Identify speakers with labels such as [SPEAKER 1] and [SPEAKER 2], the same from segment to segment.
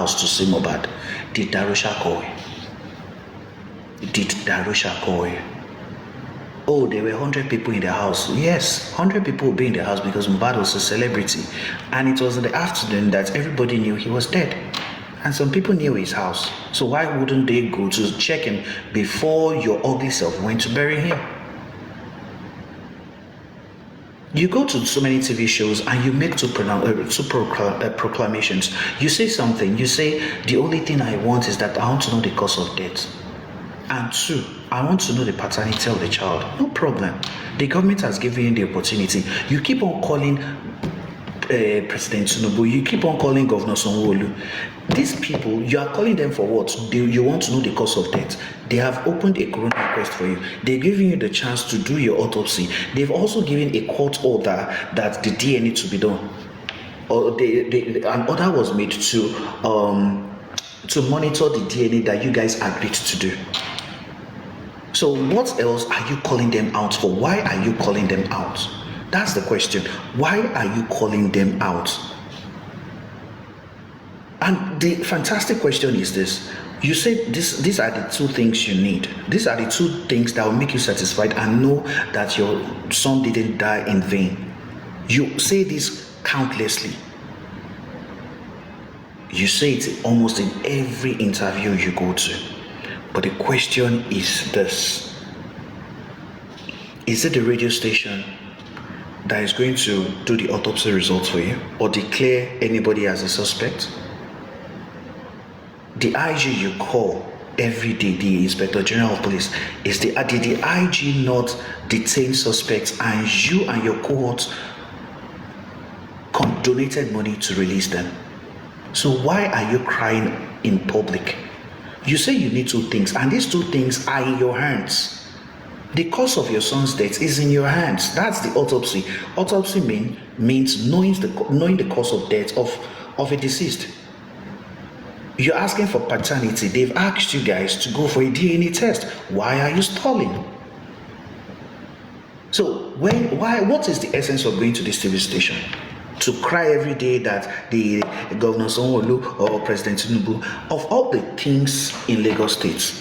[SPEAKER 1] house to see Mohbad. Did Darusha call you? Did Darusha call you? Oh, there were 100 people in the house. Yes, 100 people would be in the house because Mohbad was a celebrity. And it was in the afternoon that everybody knew he was dead. And some people knew his house. So why wouldn't they go to check him before your ugly self went to bury him? You go to so many TV shows and you make two proclamations. You say something. You say, the only thing I want is that I want to know the cause of death. And two, I want to know the paternity of the child. No problem. The government has given you the opportunity. You keep on calling President Tinubu. You keep on calling Governor Sanwo-Olu. These people, you are calling them for what? You want to know the cause of death. They have opened a coroner inquest for you. They're giving you the chance to do your autopsy. They've also given a court order that the DNA to be done. Or an order was made to monitor the DNA that you guys agreed to do. So what else are you calling them out for? Why are you calling them out? That's the question. Why are you calling them out? And the fantastic question is this. You say these are the two things you need. These are the two things that will make you satisfied and know that your son didn't die in vain. You say this countlessly. You say it almost in every interview you go to. But the question is this. Is it the radio station that is going to do the autopsy results for you or declare anybody as a suspect? The IG you call every day, the Inspector General of Police, did the IG not detain suspects and you and your cohorts donated money to release them? So why are you crying in public? You say you need two things, and these two things are in your hands. The cause of your son's death is in your hands. That's the autopsy. Autopsy means knowing the cause of death of a deceased. You're asking for paternity. They've asked you guys to go for a DNA test. Why are you stalling? So what is the essence of going to this TV station? To cry every day that the Governor Sanwo-Olu or President Tinubu, of all the things in Lagos State,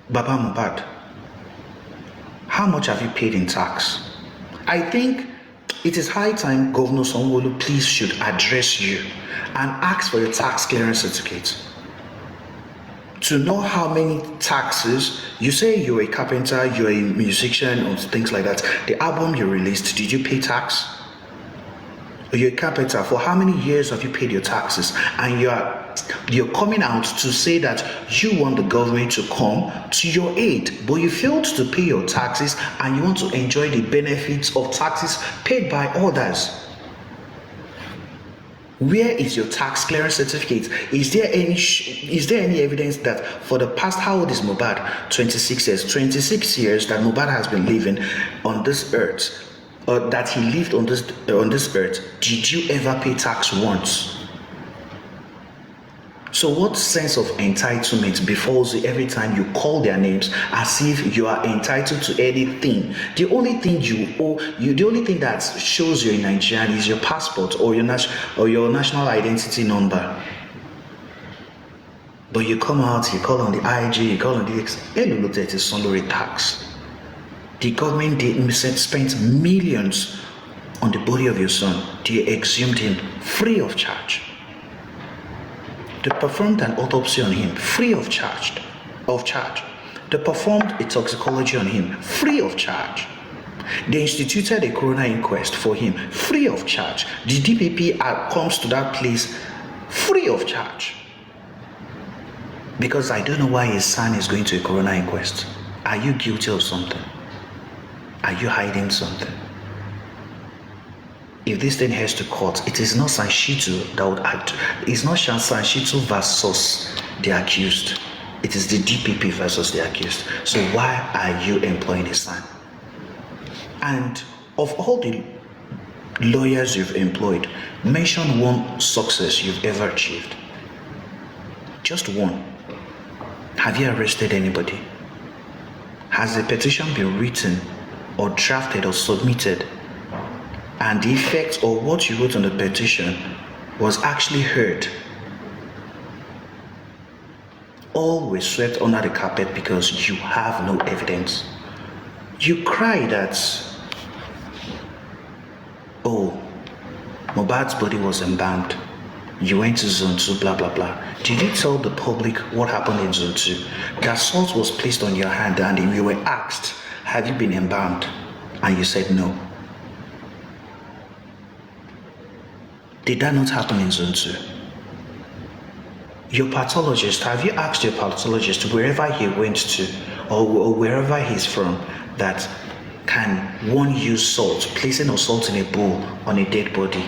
[SPEAKER 1] Baba Mohbad, how much have you paid in tax? I think it is high time Governor Sanwo-Olu please should address you and ask for your tax clearance certificate. To know how many taxes, you say you're a carpenter, you're a musician or things like that. The album you released, did you pay tax? You're a carpenter, for how many years have you paid your taxes? And you're coming out to say that you want the government to come to your aid, but you failed to pay your taxes and you want to enjoy the benefits of taxes paid by others. Where is your tax clearance certificate? Is there any evidence that for the past, how old is Mohbad? 26 years. 26 years that Mohbad has been living on this earth, or that he lived on this earth. Did you ever pay tax once? So what sense of entitlement befalls you every time you call their names as if you are entitled to anything? The only thing the only thing that shows you're in Nigeria is your passport or your national identity number. But you come out, you call on the IG, you call on the tax. The government spent millions on the body of your son. They exhumed him free of charge. They performed an autopsy on him free of charge. They performed a toxicology on him free of charge. They instituted a coroner inquest for him free of charge. The DPP comes to that place free of charge. Because I don't know why his son is going to a coroner inquest. Are you guilty of something? Are you hiding something? If this thing heads to court, it is not Sanshitu that would act. It's not Sanshitu versus the accused. It is the DPP versus the accused. So why are you employing his son? And of all the lawyers you've employed, mention one success you've ever achieved. Just one. Have you arrested anybody? Has a petition been written or drafted or submitted and the effect of what you wrote on the petition was actually heard. All were swept under the carpet because you have no evidence. You cry that, oh, Mohbad's body was embalmed. You went to zone 2, blah, blah, blah. Did you tell the public what happened in zone 2? That salt was placed on your hand and you were asked, have you been embalmed? And you said no. Did that not happen in zone 2? Your pathologist, have you asked your pathologist wherever he went to or wherever he's from that can one use salt, placing a salt in a bowl on a dead body?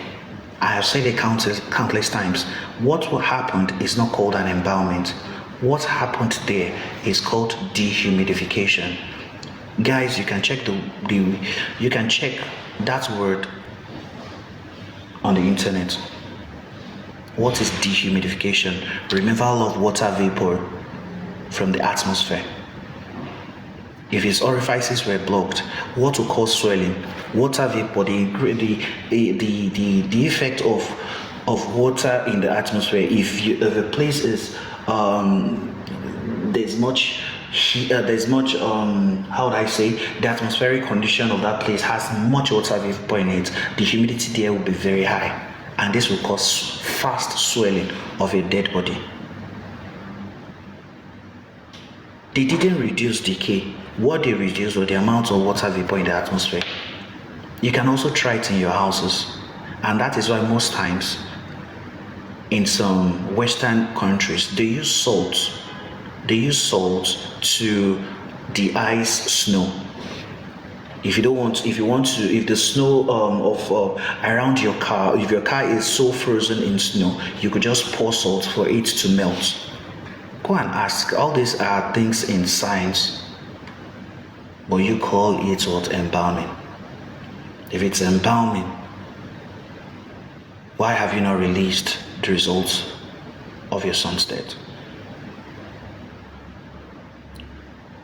[SPEAKER 1] I have said it countless times. What happened is not called an embalmment. What happened there is called dehumidification. Guys, you can check you can check that word on the internet. What is dehumidification? Removal of water vapor from the atmosphere. If his orifices were blocked, what will cause swelling? Water vapor, the effect of water in the atmosphere. If a place is there's much how would I say, the atmospheric condition of that place has much water vapor in it, the humidity there will be very high, and this will cause fast swelling of a dead body. They didn't reduce decay. What they reduced was the amount of water vapor in the atmosphere. You can also try it in your houses, and that is why most times in some Western countries they use salt. They use salt to de-ice snow. If the snow around your car, if your car is so frozen in snow, you could just pour salt for it to melt. Go and ask. All these are things in science, but you call it what? Embalming. If it's embalming, why have you not released the results of your son's death?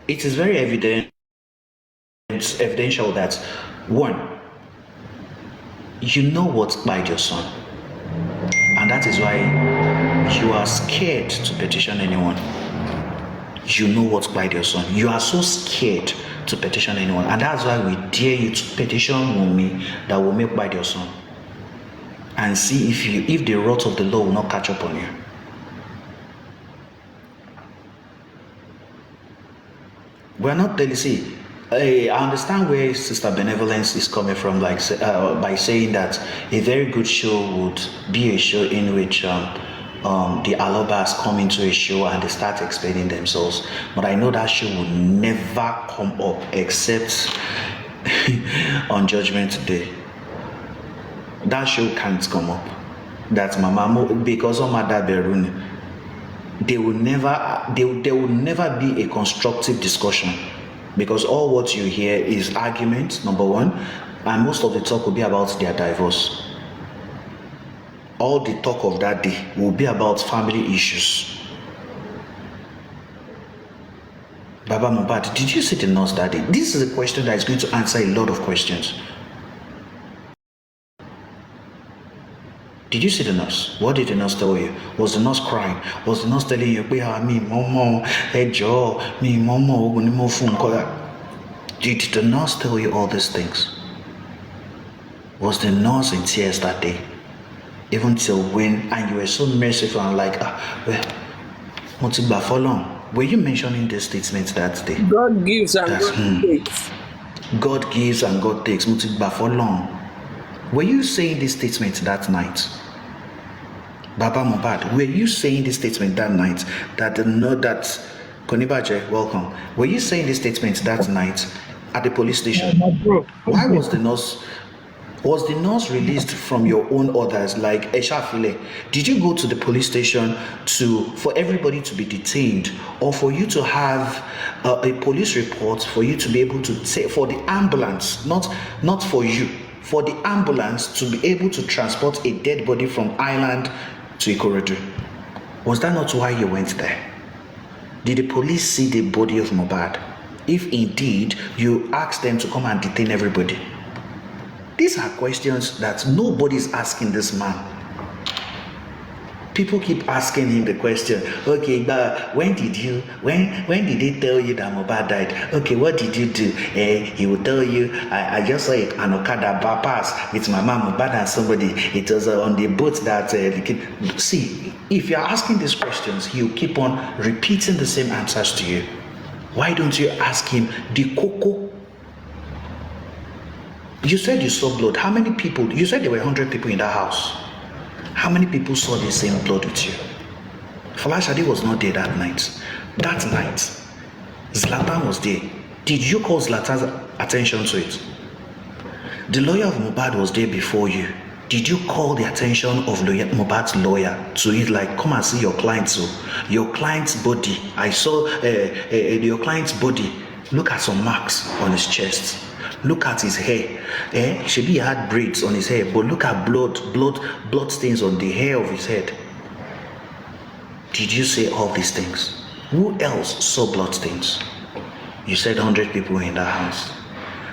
[SPEAKER 1] It is very evidential that, one, you know what killed your son, and that is why you are scared to petition anyone. You know what killed your son. You are so scared to petition anyone, and that's why we dare you to petition Wumi that will make killed your son, and see if the wrath of the law will not catch up on you. We're not telling. See, I understand where Sister Benevolence is coming from, like by saying that a very good show would be a show in which the Alobas come into a show and they start explaining themselves. But I know that show would never come up except on Judgment Day. That show can't come up. That's Mama, because of my dad Berun. There will never be a constructive discussion, because all what you hear is argument, number one, and most of the talk will be about their divorce. All the talk of that day will be about family issues. Baba Mohbad, did you see the nurse that day? This is a question that is going to answer a lot of questions. Did you see the nurse? What did the nurse tell you? Was the nurse crying? Was the nurse telling you, me, momo, ejo, me, momo, did the nurse tell you all these things? Was the nurse in tears that day? Even till when, and you were so merciful and like, were you mentioning this statement that day?
[SPEAKER 2] God gives and God takes.
[SPEAKER 1] God gives and God takes. Were you saying this statement that night? Baba Mohbad, were you saying this statement that night? Konibaje, welcome. Were you saying this statement that night at the police station? Why was the nurse released from your own orders like Eshafile? Did you go to the police station for everybody to be detained, or for you to have a police report for you to be able to say for the ambulance, not for you, for the ambulance to be able to transport a dead body from Island to Ikorodu? Was that not why you went there? Did the police see the body of Mohbad? If indeed you asked them to come and detain everybody, These are questions that nobody's asking this man. People keep asking him the question, okay, but when did they tell you that Mohbad died? Okay, what did you do? He will tell you, I just saw an Okada pass with my mom, Mohbad and somebody. It was on the boat that see, if you're asking these questions, he'll keep on repeating the same answers to you. Why don't you ask him the cocoa? You said you saw blood. How many people? You said there were 100 people in that house. How many people saw the same blood with you? Falashade was not there that night. That night, Zlatan was there. Did you call Zlatan's attention to it? The lawyer of Mohbad was there before you. Did you call the attention of Mohbad's lawyer to it? Like, come and see your client. So, your client's body. I saw your client's body. Look at some marks on his chest. Look at his hair. Should he had braids on his hair, but look at blood stains on the hair of his head. Did you say all these things? Who else saw blood stains? You said 100 people in that house.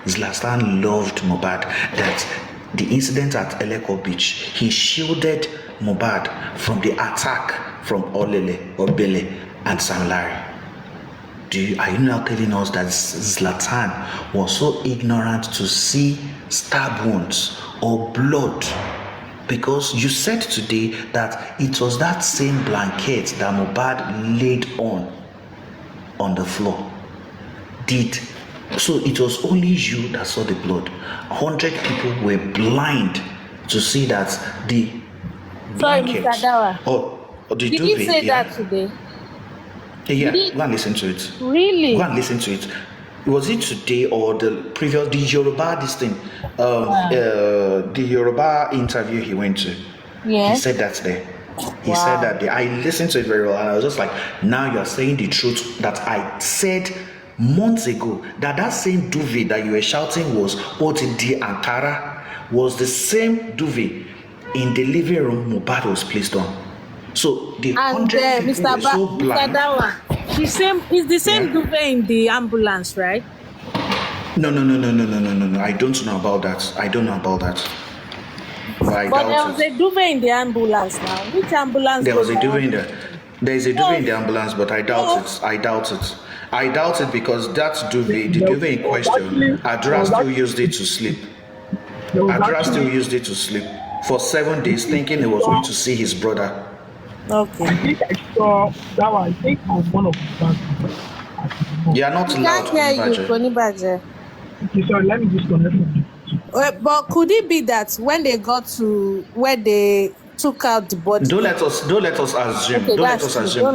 [SPEAKER 1] Zlatan loved Mohbad. That the incident at Eleko Beach, he shielded Mohbad from the attack from Olele, Obele, and Sam Larry. Are you now telling us that Zlatan was so ignorant to see stab wounds or blood? Because you said today that it was that same blanket that Mohbad laid on the floor. So it was only you that saw the blood. 100 people were blind to see that the blanket.
[SPEAKER 3] Sorry, Mr. Dawa.
[SPEAKER 1] Or the
[SPEAKER 3] Did
[SPEAKER 1] duvet,
[SPEAKER 3] you say that today?
[SPEAKER 1] Yeah, go and listen to it.
[SPEAKER 3] Really?
[SPEAKER 1] Go and listen to it. Was it today or the Yoruba, this thing? The Yoruba interview he went to.
[SPEAKER 3] Yes.
[SPEAKER 1] He said that there. He said that there. I listened to it very well and I was just like, now you're saying the truth that I said months ago, that same duvet that you were shouting was OTD Ankara was the same duvet in the living room Mohbad was placed on. So the 100 people were so blind.
[SPEAKER 3] Mr. Dawa, it's the same duvet in the ambulance, right?
[SPEAKER 1] No. I don't know about that. But
[SPEAKER 3] there was a duvet in the ambulance now. Which ambulance?
[SPEAKER 1] There was a duvet in there. There is a duvet in the ambulance, but I doubt it. I doubt it because that duvet, the duvet in question, Adra still used it to sleep. Adra still used it to sleep for 7 days, thinking he was going to see his brother.
[SPEAKER 3] Okay.
[SPEAKER 4] I think I saw that one. I think it was one of the banks.
[SPEAKER 1] You are not allowed.
[SPEAKER 3] Can't hear you, Konibaje.
[SPEAKER 4] Okay, sorry, let me disconnect from you.
[SPEAKER 3] But could it be that when they got to where they took out the body?
[SPEAKER 1] Don't let us assume.
[SPEAKER 3] Okay,
[SPEAKER 1] don't let us assume.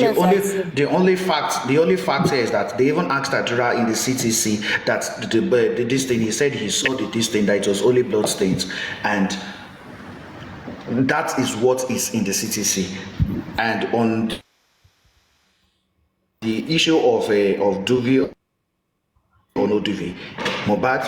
[SPEAKER 1] The only fact here is that they even asked Adra in the CTC that this thing, he said he saw this thing, that it was only blood stains, and that is what is in the CTC. And on the issue of duvet or no duvet, Mohbad,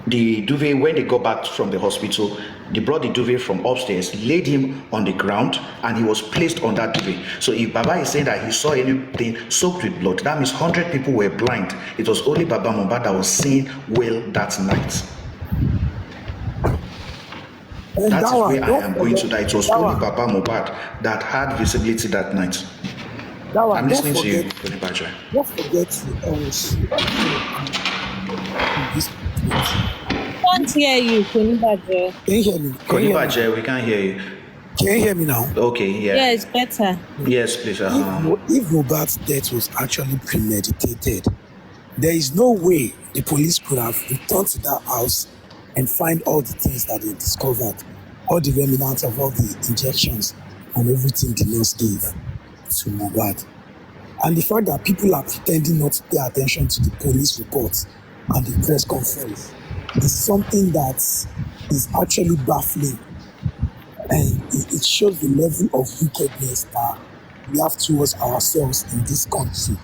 [SPEAKER 1] the duvet, when they got back from the hospital, they brought the duvet from upstairs, laid him on the ground, and he was placed on that duvet. So if Baba is saying that he saw anything soaked with blood, that means 100 people were blind. It was only Baba Mohbad that was seeing well that night. That is where I am going to, that it was only Baba Mohbad that had visibility that night. I'm listening to you, Konibaje.
[SPEAKER 5] Don't forget to always
[SPEAKER 3] Can't hear you, Konibaje.
[SPEAKER 5] Can you hear me?
[SPEAKER 1] Konibaje, we can't hear you.
[SPEAKER 5] Can you hear me now?
[SPEAKER 1] Okay, yeah.
[SPEAKER 3] Yeah, it's better.
[SPEAKER 1] Yes, please.
[SPEAKER 5] If Mohbad's death was actually premeditated, there is no way the police could have returned to that house and find all the things that they discovered, all the remnants of all the injections and everything the nurse gave to Mohbad. And the fact that people are pretending not to pay attention to the police reports and the press conference is something that is actually baffling. And it shows the level of wickedness that we have towards ourselves in this country.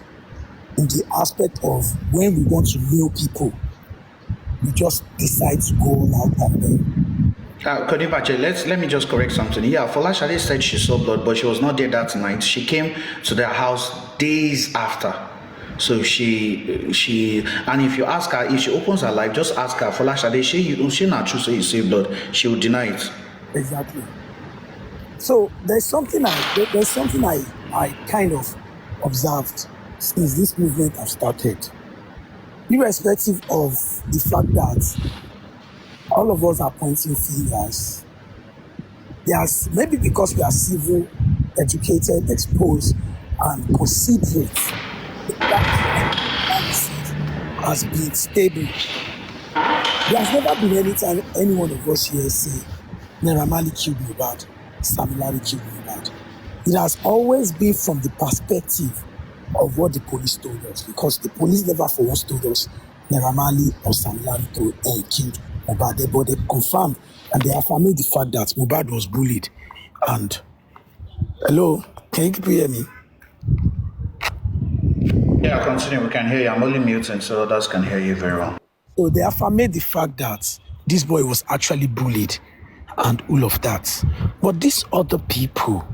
[SPEAKER 5] In the aspect of when we want to nail people, we just decide to go all out and then.
[SPEAKER 1] Konibaje, let me just correct something. Yeah, Folashade said she saw blood, but she was not there that night. She came to their house days after. So and if you ask her, if she opens her life, just ask her, Folashade, she not true say you save blood, she will deny it.
[SPEAKER 5] Exactly. So there's something I kind of observed since this movement have started, irrespective of the fact that all of us are pointing fingers. There's maybe because we are civil, educated, exposed, and considerate, that has been stable. There has never been any time any one of us here say Naira Marley killed Mohbad, Sam Larry killed Mohbad. It has always been from the perspective of what the police told us, because the police never for once told us Naira Marley or Sam Larry killed Mohbad, but they confirmed and they affirmed the fact that Mohbad was bullied. And hello, can you hear me?
[SPEAKER 1] Yeah, continue. We can hear you. I'm only muting so others can hear you very well.
[SPEAKER 5] So they affirmed the fact that this boy was actually bullied and all of that. But these other people,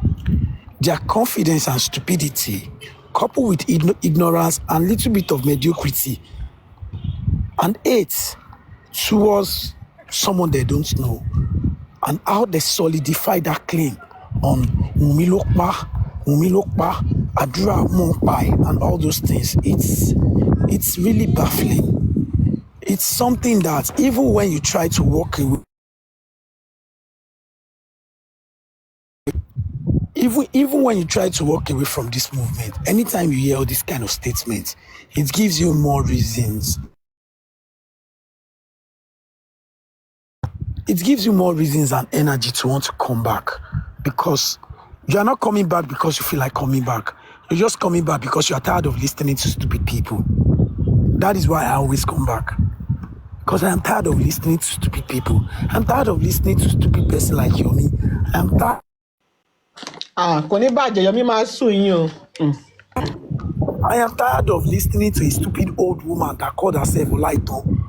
[SPEAKER 5] their confidence and stupidity, coupled with ignorance and little bit of mediocrity and hate towards someone they don't know, and how they solidify that claim on Wumi Lokpa, Adura Monpai, and all those things, it's really baffling. It's something that even when you try to walk away, even when you try to walk away from this movement, anytime you hear all this kind of statements, it gives you more reasons. It gives you more reasons and energy to want to come back, because you are not coming back because you feel like coming back. You're just coming back because you are tired of listening to stupid people. That is why I always come back. Because I am tired of listening to stupid people. I'm tired of listening to stupid person like Yomi. I'm tired.
[SPEAKER 6] Kò ní bàjẹ́, Yomi máa sùn yín o.
[SPEAKER 5] I am tired of listening to a stupid old woman that called herself Lighton.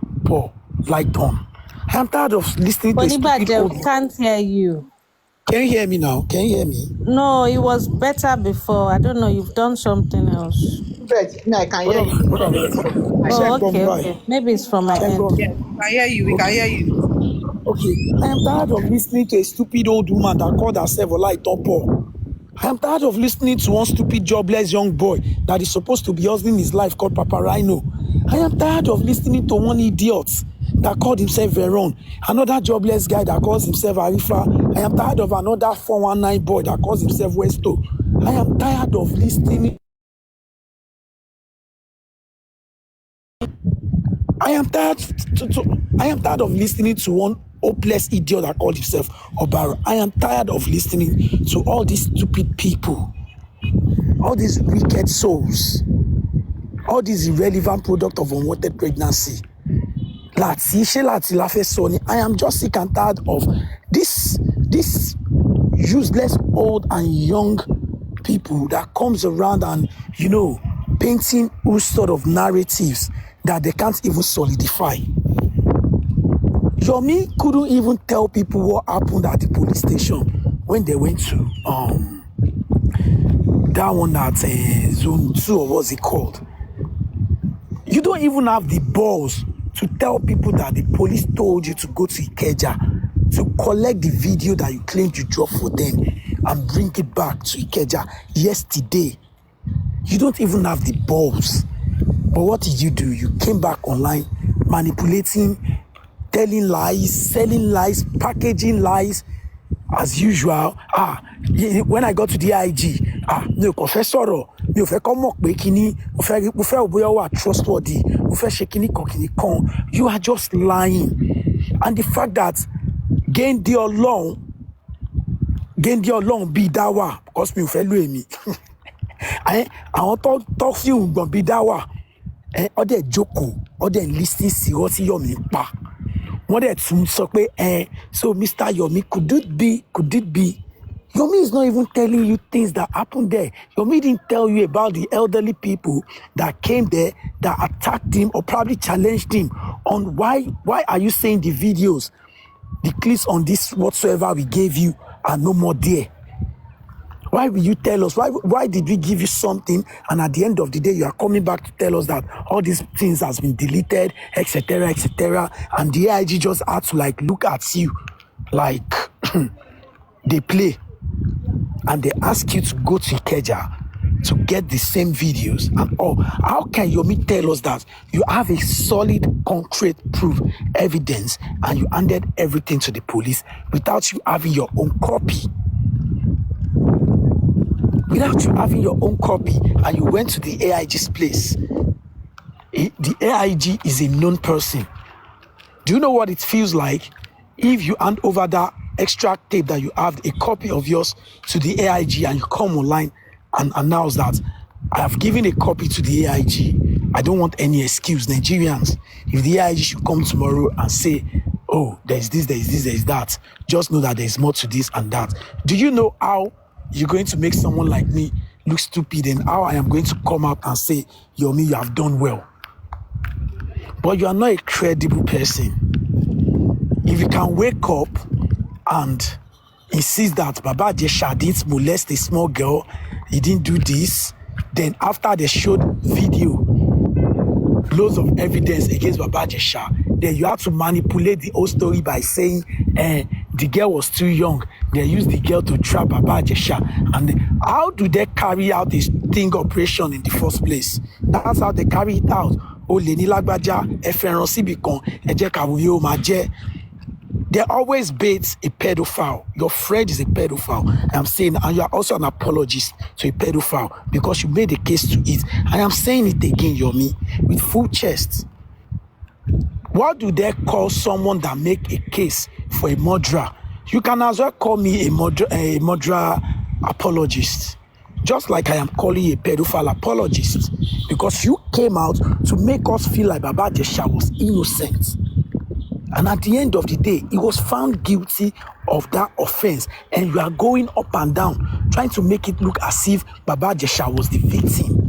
[SPEAKER 5] I am tired of listening to a stupid old woman.
[SPEAKER 3] Can't hear you.
[SPEAKER 5] Can you hear me now? Can you hear me?
[SPEAKER 3] No, it was better before. I don't know. You've done something else.
[SPEAKER 6] I can hear you.
[SPEAKER 3] Oh, okay. Maybe it's from my end.
[SPEAKER 2] Yeah, we can hear you. We can hear you.
[SPEAKER 5] Okay. I am tired of listening to a stupid old woman that called herself Lighton. I am tired of listening to one stupid jobless young boy that is supposed to be hustling his life called Papa Rhino. I am tired of listening to one idiot that called himself Veron, another jobless guy that calls himself Arifa. I am tired of another 419 boy that calls himself Westo. I am tired of listening. I am tired of listening to one hopeless idiot that called himself Obaro. I am tired of listening to all these stupid people, all these wicked souls, all these irrelevant product of unwanted pregnancy. I am just sick and tired of this useless old and young people that comes around and, painting all sort of narratives that they can't even solidify. Yomi couldn't even tell people what happened at the police station when they went to that one at Zone 2, or what's it called? You don't even have the balls to tell people that the police told you to go to Ikeja to collect the video that you claimed you dropped for them and bring it back to Ikeja yesterday. You don't even have the balls. But what did you do? You came back online manipulating, telling lies, selling lies, packaging lies as usual. When I got to the IG, no confessor, mi ò fẹ́ kọ́ mọ̀ pé kíní, mo fẹ́ bóyá wà trustworthy, mo fẹ́ ṣe kíní kan. You are just lying. And the fact that Géńdé Ọlọ́run bí dáwà, because mi ò fẹ́ lù èmi. Àwọn tó fi ǹgbọ̀n bí dáwà, ọdẹ jókòó, ọdẹ listening sí wọ́n tí Yomi pa. Wọ́n dẹ̀ tún sọ pé so Mr. Yomi, could it be? Yomi is not even telling you things that happened there. Yomi didn't tell you about the elderly people that came there, that attacked him or probably challenged him on why are you saying the videos, the clips on this whatsoever we gave you are no more there. Why will you tell us? Why did we give you something and at the end of the day you are coming back to tell us that all these things has been deleted, etc., etc., and the AIG just had to like look at you like they play and they ask you to go to Ikeja to get the same videos and all. How can Yomi tell us that you have a solid, concrete proof, evidence, and you handed everything to the police without you having your own copy? Without you having your own copy, and you went to the AIG's place. The AIG is a known person. Do you know what it feels like if you hand over that extract tape that you have, a copy of yours, to the AIG, and you come online and announce that I have given a copy to the AIG. I don't want any excuse. Nigerians, if the AIG should come tomorrow and say, oh, there's this, there's that, just know that there's more to this and that. Do you know how you're going to make someone like me look stupid and how I am going to come out and say, Yomi, you have done well? But you are not a credible person. If you can wake up and insist that Baba Jesha didn't molest a small girl, he didn't do this, then after they showed video, loads of evidence against Baba Jesha, then you have to manipulate the whole story by saying the girl was too young. They used the girl to trap Baba Jesha. And how do they carry out this sting operation in the first place? That's how they carry it out. They always bait a pedophile. Your friend is a pedophile. I'm saying, and you are also an apologist to a pedophile because you made a case to it. I am saying it again, Yomi, with full chest. What do they call someone that make a case for a murderer? You can as well call me a murderer apologist, just like I am calling you a pedophile apologist, because you came out to make us feel like Baba Jesha was innocent. And at the end of the day, he was found guilty of that offense. And you are going up and down, trying to make it look as if Baba Jesha was the victim.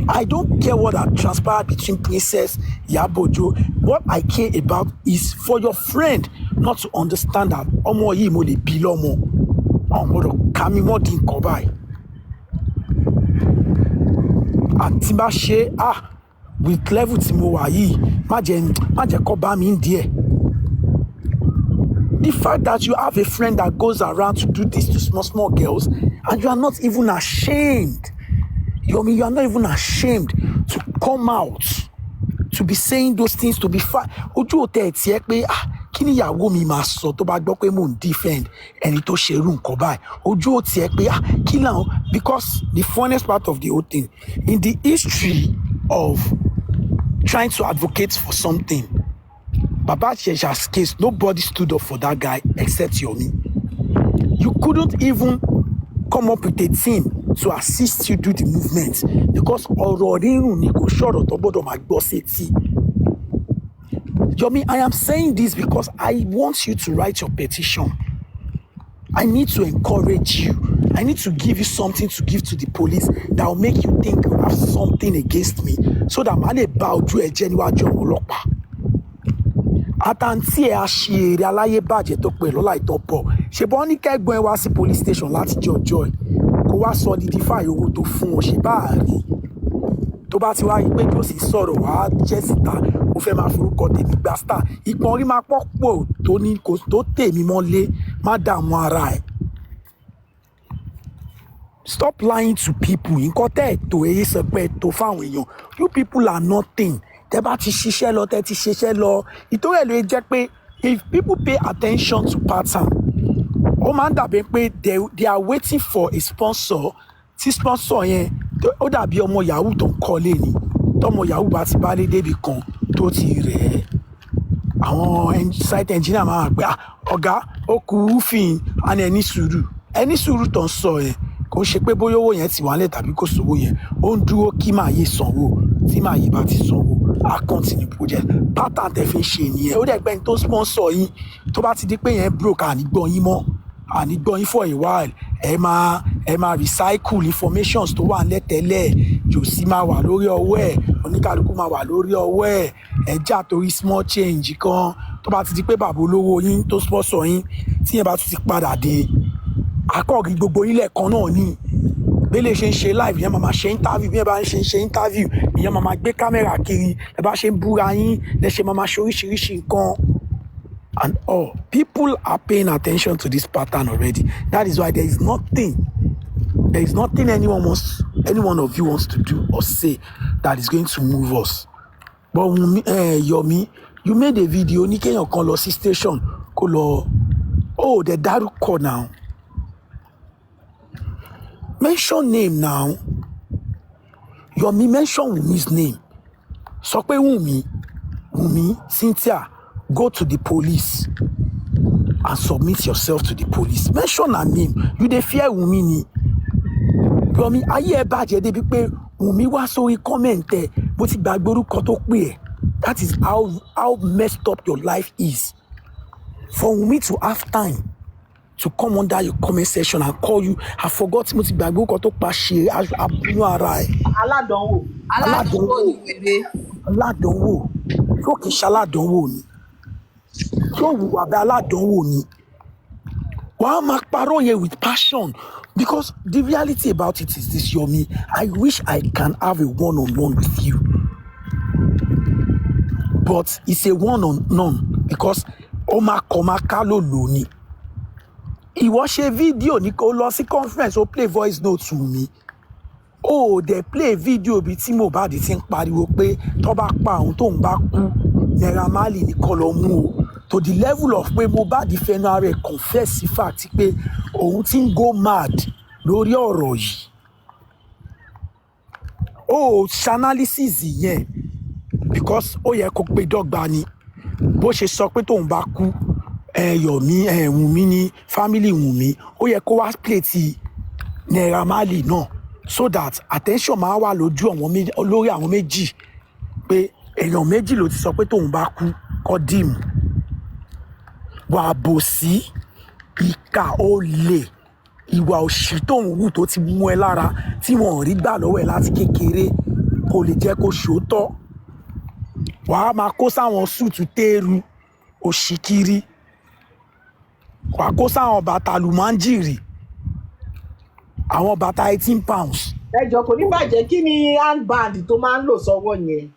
[SPEAKER 5] I don't care what had transpired between Princess Yabojo. What I care about is for your friend not to understand that Omo yi mo le bi lomo. Omo kami mo din kobai. And timba she with level tí mo wà yìí, má jẹ́ kó bá mi there. The fact that you have a friend that goes around to do this to small girls and you are not even ashamed. You are not even ashamed to come out to be saying those things, to be fine. Ojú ò tẹ̀ tiẹ̀ pé kí ni ìyàwó mi máa sọ tó bá gbọ́ pé mò ń defend ẹni tó ṣerú nǹkan báyìí. Ojú ò tiẹ̀ pé kí làwọn, because the funniest part of the whole thing, in the history of trying to advocate for something, Baba Jesha's case, nobody stood up for that guy except Yomi. You couldn't even come up with a team to assist you do the movement because Yomi, I am saying this because I want you to write your petition. I need to encourage you. I need to give you something to give to the police that will make you think you have something against me so that man bow to a genuine job ọlọ́pàá. Àtàntí ẹ̀ àṣìírí aláyé bàjẹ́ tó pè lọ́la ìtọ́pọ̀. Ṣèbọn ní kẹ́gbọ́n ẹ wá sí police station láti jọjọ́ ẹ̀. Kó wá sọ di dífàì owó tó fún wọn ṣe bá rí. Tó bá ti wá rí pé kí ó sì sọ̀rọ̀ wá jẹ́ síta, ó fẹ́ máa forúkọ tèmi gba star. Ìpọ́n orí máa pọ̀ tó ní kò tó tèmi mọ́lé, má dààmú ara ẹ̀. Stop lying to people. Nǹkan tẹ́ ẹ̀ tó èyí sọ pé tó fáwọn èèyàn. You people are nothing. Tẹ́ bá ti ṣiṣẹ́ lọ, tẹ́ ti ṣiṣẹ́ lọ. Ìtòrí ẹ̀ ló jẹ́ pé if people pay attention to pattern, ó máa ń dàbí pé they are waiting for a sponsor. Tí sponsor yẹn ó dàbí ọmọ yahoo tó ń kọ́lé ni. Tọ́mọ yahoo bá ti bá dé débi kan tó ti rẹ̀ ẹ́. Àwọn site engineer máa gbé ọ̀gá ó kú rúfin àni ẹni sùúrù tó ń sọ yẹn. Kò ṣe pé bóyá owó yẹn ti wà nílẹ̀ tàbí kò sówó yẹn, ó ń dúró kí màá yé sanwó, tí màá yé bá ti sanwó á continue project. Pattern tẹ́ fi ń ṣe nìyẹn. Ó dẹ̀ pé ẹni tó sponsor yín tó bá ti di pé yẹn broke ànígbọ́n yín mọ́, ànígbọ́n yín for a while, ẹ máa recycle informations tó wà nílẹ̀ tẹ́lẹ̀, jòsí máa wà lórí ọwọ́ ẹ̀, oníkálukú máa wà lórí ọwọ́ ẹ̀ jà torí small change kan. Tó bá ti di pé bàbá olówó yín tó sponsor yín tí yẹn bá tún ti padà dé, akọ́ọ̀gì gbogbo ilẹ̀ kan náà ni bẹ́lẹ̀ ṣe ń ṣe live ìyẹn máa ṣe interview bí ẹ bá ń ṣe interview ìyẹn máa gbé kámẹ́rà kiri ẹ bá ṣe ń búra yín lẹ ṣe máa ṣe oríṣiríṣi nǹkan and all. People are paying attention to this pattern already. That is why there is nothing any one of you wants to do or say that is going to move us. But Yomi, you made a video ní kéèyàn kan lọ sí station kó lọ the dárúkọ now. Mention name now. Yomi, mention Wumi's name. Sọ pé Wumi, Cynthia, go to the police and submit yourself to the police. Mention her name. You dey fear Wumi ni. Yomi, ayé ẹ bàjẹ́ débi pé Wumi wá sórí comment ẹ bó ti gbàgbé orúkọ tó pè ẹ́. That is how messed up your life is. For Wumi to have time to come under your comment section and call you, I forgot mo ti gbàgbé orúkọ tó pa ṣe abúlé ara ẹ̀.
[SPEAKER 2] Aládánwò ni wèrè.
[SPEAKER 5] Aládánwò. Yóò kì í ṣe aládánwò ni. Yóò wùwà bẹ́ẹ̀ aládánwò ni. Wàá máa parọ́ yẹn with passion because the reality about it is this, Yomi. I wish I can have a one-on-one with you. But it's a one-on-none because ó máa kọ̀ máa ká ló lò ní. Ìwọ ṣe fídíò ní kó lọ sí conference ó play voice note to me. Dẹ̀ play video bí tí Mohbad ti ń pariwo pé tó bá pa òun tóun bá kú Naira Marley ní kó lọ mú o. To the level of pé Mohbad fẹnu ara ẹ̀ confess sí fact pé òun ti ń go mad lórí ọ̀rọ̀ yìí. Ṣe analysis yẹn because ó yẹ kó pé dọ́gba ni bó ṣe sọ pé tóun bá kú Yomi Wumi ní family Wumi ó yẹ kó wá play ti Naira Marley náà so that attention máa wà lórí àwọn méjì pé èèyàn méjì ló ti sọ pé tóun bá kú kọ́ dìmú. Wà bòsí ìkà olè ìwà òṣì tóun wù tó ti mú ẹ lára tí wọn ò rí gbà lọ́wọ́ ẹ láti kékeré kò lè jẹ́ kó ṣòótọ́. Wàá máa kó sáwọn súùtù téèrú òṣìkiri wàá kó sáwọn bàtà lùmánjìrì àwọn bàtà 18 pounds.
[SPEAKER 6] Ẹjọ́ kò ní bàjẹ́ kí ni handband tó máa ń lò sọ́wọ́ yẹn.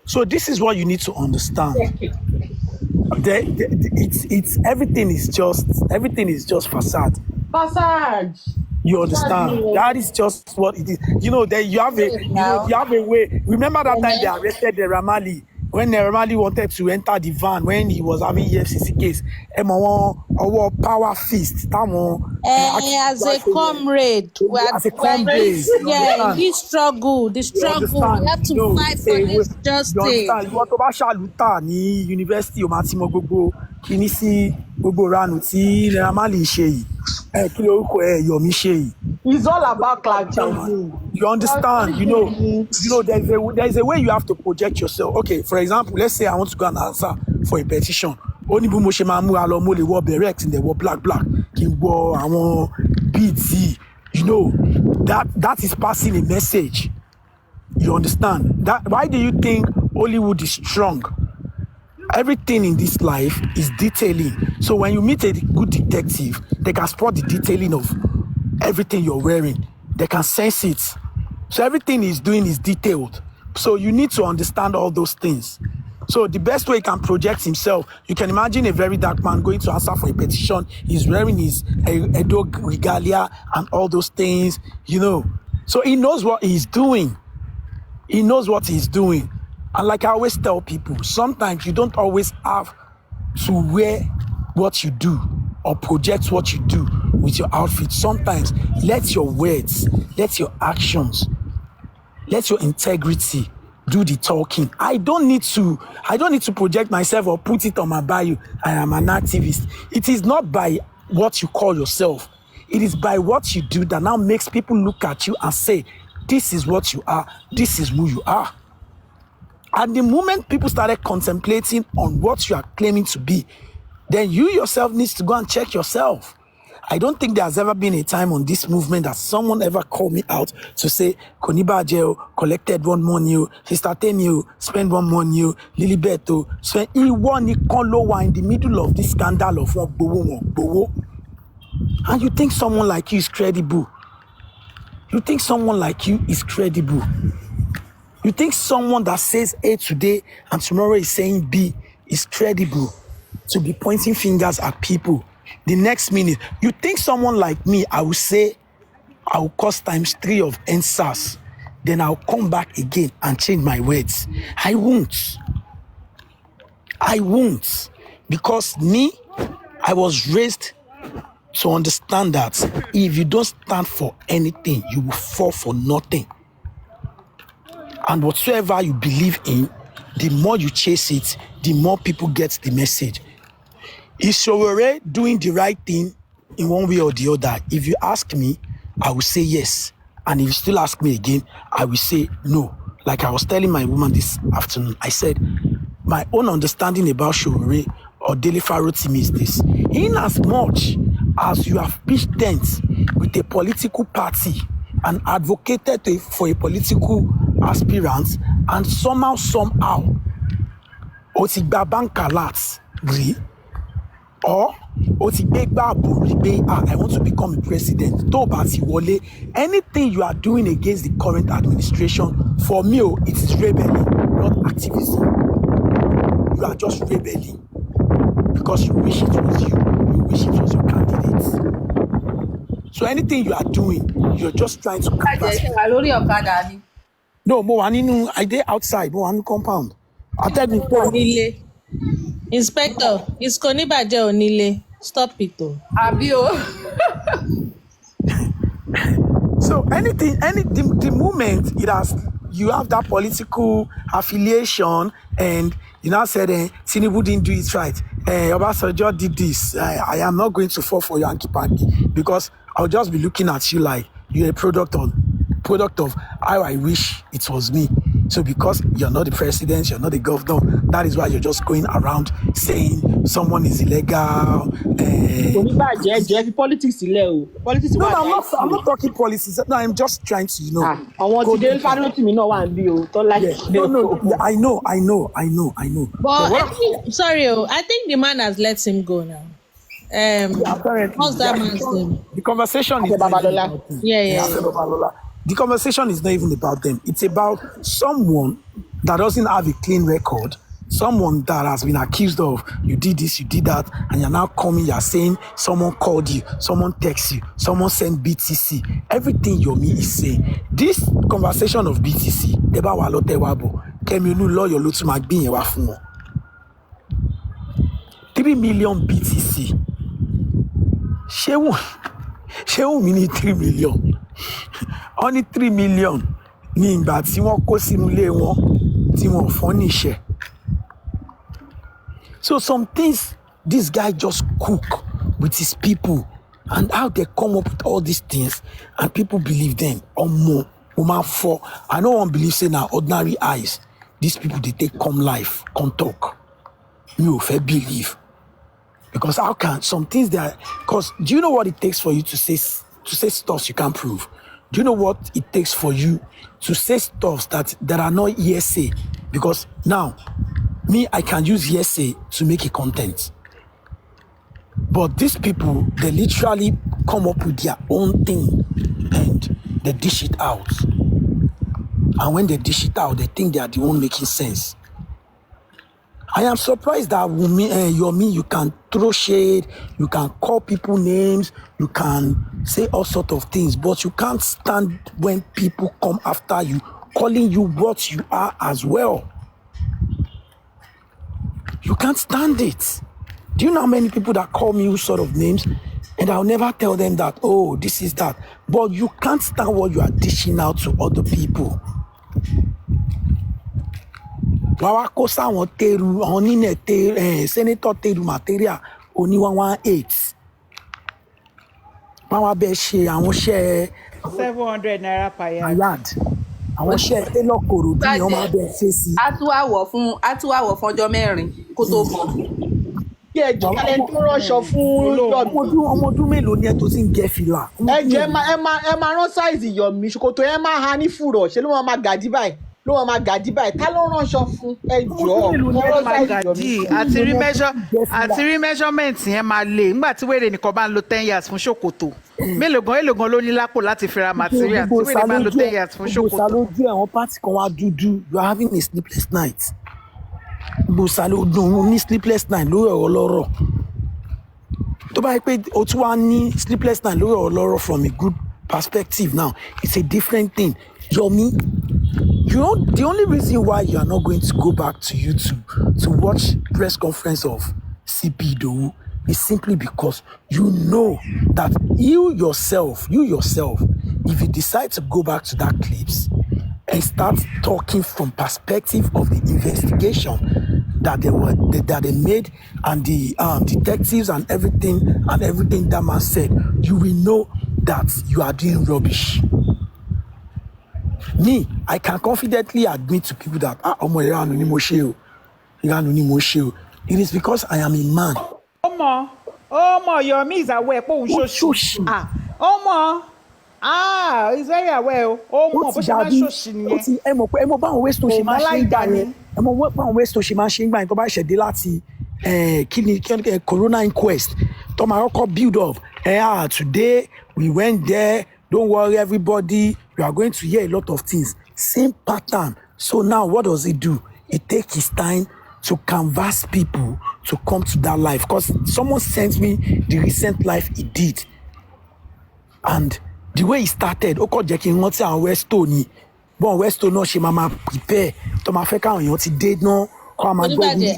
[SPEAKER 5] So this is what you need to understand. It's everything is just facade.
[SPEAKER 6] Facade.
[SPEAKER 5] You understand? That is just what it is. You know that you have a way. Remember that time they arrested Naira Marley when Naira Marley wanted to enter the van when he was having EFCC case. Our power fist.
[SPEAKER 3] As a comrade. Yeah, he struggled. The struggle. We have to fight for this justice.
[SPEAKER 5] You understand? You want to buy Shaluta ni university o ma ti mo gbogbo kini si gbogbo ranu tí Naira Marley ṣe yìí. Kí lorúkọ ẹ Yomi ṣe yìí.
[SPEAKER 6] It's all about cloud chasing.
[SPEAKER 5] You understand? You know, there's a way you have to project yourself. Okay, for example, let's say I want to go and answer for a petition. Only bí mo ṣe máa múra lọ mo lè wọ beret in the wọ black kí n wọ àwọn beads. You know, that is passing a message. You understand? Why do you think Hollywood is strong? Everything in this life is detailing. So when you meet a good detective, they can spot the detailing of everything you're wearing. They can sense it. So everything he's doing is detailed. So you need to understand all those things. So the best way he can project himself, you can imagine a very dark man going to answer for a petition. He's wearing his Edo regalia and all those things, you know. So he knows what he's doing. He knows what he's doing. And like I always tell people, sometimes you don't always have to wear what you do or project what you do with your outfit. Sometimes let your words, let your actions, let your integrity do the talking. I don't need to project myself or put it on my bio. I am an activist. It is not by what you call yourself. It is by what you do that now makes people look at you and say, this is what you are. This is who you are. And the moment people started contemplating on what you are claiming to be, then you yourself needs to go and check yourself. I don't think there's ever been a time on this movement that someone ever called me out to say, Koniba Jeo collected one money, Sister Tenio spent one money, Lilibeto spent. He won in the middle of this scandal of what Bowo. And you think someone like you is credible. You think someone like you is credible. You think someone that says A today and tomorrow is saying B is credible to be pointing fingers at people. The next minute, you think someone like me, I will say, I will cost ×3 of NSAS. Then I'll come back again and change my words. I won't. Because me, I was raised to understand that if you don't stand for anything, you will fall for nothing. And whatsoever you believe in, the more you chase it, the more people get the message. Is Sowore doing the right thing in one way or the other? If you ask me, I will say yes. And if you still ask me again, I will say no. Like I was telling my woman this afternoon, I said, my own understanding about Sowore or Dele Farotimi is this. In as much as you have pitched tents with a political party and advocated for a political aspirant, and somehow, o ti gba bank alert rí, or o ti gbé gbàgbó rí pé I want to become a president. Tó bá ti wọlé, anything you are doing against the current administration, for me, it is rebelling, not activism. You are just rebelling because you wish it was you. You wish it was your candidate. So anything you are doing, you're just trying to capacity. No, I dey outside, mo wà ní compound. I tell you,
[SPEAKER 3] Onílé. Inspector, it's Konibaje Onile. Stop it though.
[SPEAKER 2] Abio.
[SPEAKER 5] So the moment you have that political affiliation and you now said Tinubu didn't do it right. Obasanjo did this. I am not going to fall for your hanky-panky because I'll just be looking at you like you're a product of how I wish it was me. So because you're not the president, you're not the governor, that is why you're just going around saying someone is illegal.
[SPEAKER 6] Politics politics.
[SPEAKER 5] No, I'm not talking politics. No, I'm just trying to,
[SPEAKER 6] I want to Farotimi no one be don't like.
[SPEAKER 5] No, I know.
[SPEAKER 3] But I think the man has let him go now.
[SPEAKER 5] Apparently,
[SPEAKER 3] what's that man's name?
[SPEAKER 5] The conversation is
[SPEAKER 3] Yeah.
[SPEAKER 5] The conversation is not even about them. It's about someone that doesn't have a clean record, someone that has been accused of you did this, you did that, and you're now coming, you're saying someone called you, someone texted you, someone sent BTC. Everything Yomi is saying. This conversation of BTC, Deba Walo Tewabo, Kemi Onu lawyer Lutu Magbin Yewa fún wọn. 3 million BTC. Ṣé Wumi ní 3 million? Only 3 million ní ìgbà tí wọ́n kó sínú ilé wọn tí wọ́n fọ́n níṣẹ́. So some things this guy just cook with his people and how they come up with all these things and people believe them or more. I no one believe say now ordinary eyes. These people they take come life, come talk. You fair believe. Because how can some things that because do you know what it takes for you to say stuff you can't prove? Do you know what it takes for you to say stuff that are not hearsay? Because now, me, I can use hearsay to make a content. But these people, they literally come up with their own thing and they dish it out. And when they dish it out, they think they are the one making sense. I am surprised that Yomi, you can throw shade, you can call people names, you can say all sorts of things, but you can't stand when people come after you, calling you what you are as well. You can't stand it. Do you know how many people that call me sort of names? And I'll never tell them that, oh, this is that. But you can't stand what you are dishing out to other people. Senator Teru material only 118.
[SPEAKER 7] 700 naira per yard.
[SPEAKER 5] Àwọn iṣẹ́ télọ̀ Kòròdú ni wọ́n máa bẹ̀ ṣe sí.
[SPEAKER 2] A tún wá wọ̀ fún ọjọ́ mẹ́rin kó tó mọ̀.
[SPEAKER 6] Kí ẹ jọ ẹ tó rọṣọ fún Yọ̀mí.
[SPEAKER 5] Ọmọ ọdún mélòó ni ẹ tó ti ń gẹ fìlà?
[SPEAKER 6] Ẹ jẹ́ ẹ máa rán sáìzì Yọ̀mí ṣòkòtò ẹ máa ha ní fùrọ̀ ṣé ló máa gàdí báyìí ló máa gàdí báyìí ta ló ránṣọ fún ẹjọ́
[SPEAKER 7] ó máa gàdí àti rí measurement yẹn máa lè nígbà tí wèrè nìkan bá ń lo 10 years fún ṣòkòtò mélòó gan ló ní lápò láti fi ra material tí wèrè bá ń lo 10 years fún ṣòkòtò.
[SPEAKER 5] gbogbo sálójú àwọn pátì kan wá dúdú you are having a sleepless night gbogbo sálójú ní sleepless night lórí ọ̀rọ̀ lọ́rọ̀ tó bá yẹ pé o tún wá ní sleepless night lórí ọ̀rọ̀ lọ́rọ̀ from a good perspective now it's a different thing. Yomi, you know the only reason why you are not going to go back to YouTube to watch press conference of CP Idowu is simply because you know that you yourself, if you decide to go back to that clips and start talking from perspective of the investigation that they made and the detectives and everything that man said, you will know that you are doing rubbish. Me, I can confidently admit to people that it is because I am a man.
[SPEAKER 7] Yomi is aware pé òun ṣòṣì. He's very aware o. Bó ṣe máa ṣòṣì nìyẹn.
[SPEAKER 5] Ẹ mọ̀ báwọn waste tó ṣe máa ṣe ń gbà yẹn. Ẹ mọ̀ báwọn waste tó ṣe máa ṣe ń gbà yẹn tó bá ṣẹ̀dé láti corona inquest tó máa kọ́kọ́ build up. Today we went there. Don't worry, everybody. You are going to hear a lot of things. Same pattern. So now what does he do? He takes his time to canvas people to come to that life. Because someone sent me the recent life he did. And the way he started,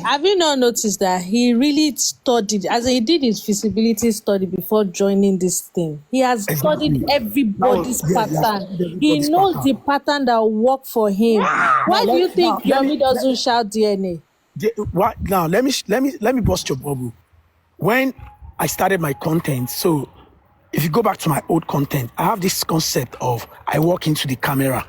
[SPEAKER 3] have you not noticed that he really studied, as he did his feasibility study before joining this thing? He has studied everybody's pattern. He knows the pattern that will work for him. Why do you think Yomi doesn't shout DNA?
[SPEAKER 5] Now let me bust your bubble. When I started my content, so if you go back to my old content, I have this concept of I walk into the camera.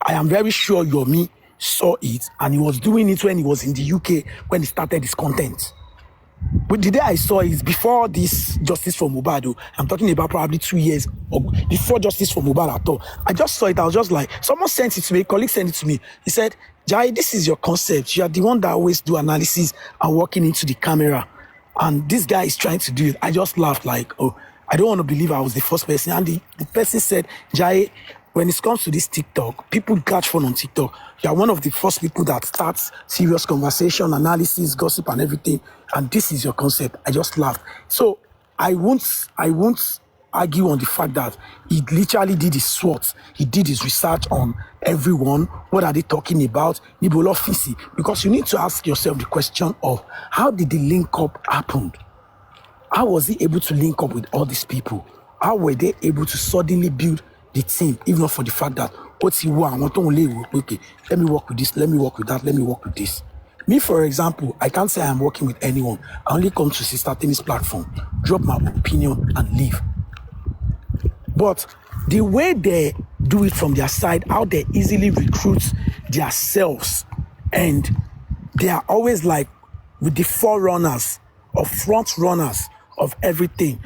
[SPEAKER 5] I am very sure Yomi saw it, and he was doing it when he was in the UK when he started his content. But the day I saw it is before this Justice for Mohbad. I'm talking about probably 2 years before Justice for Mohbad at all. I just saw it. I was just like, someone sent it to me, a colleague sent it to me. He said, Jai, this is your concept. You are the one that always do analysis and walking into the camera. And this guy is trying to do it. I just laughed like, oh, I don't want to believe I was the first person. And the person said, Jai, when it comes to this TikTok, people catch fun on TikTok. You are one of the first people that starts serious conversation, analysis, gossip, and everything. And this is your concept. I just laughed. So I won't argue on the fact that he literally did his SWOT. He did his research on everyone. What are they talking about? Because you need to ask yourself the question of how did the link up happen? How was he able to link up with all these people? How were they able to suddenly build the team, even not for the fact that okay, let me work with this, let me work with that, let me work with this. Me, for example, I can't say I'm working with anyone. I only come to Sister Timmy's platform, drop my opinion and leave. But the way they do it from their side, how they easily recruit themselves, and they are always like with the forerunners or front runners of everything,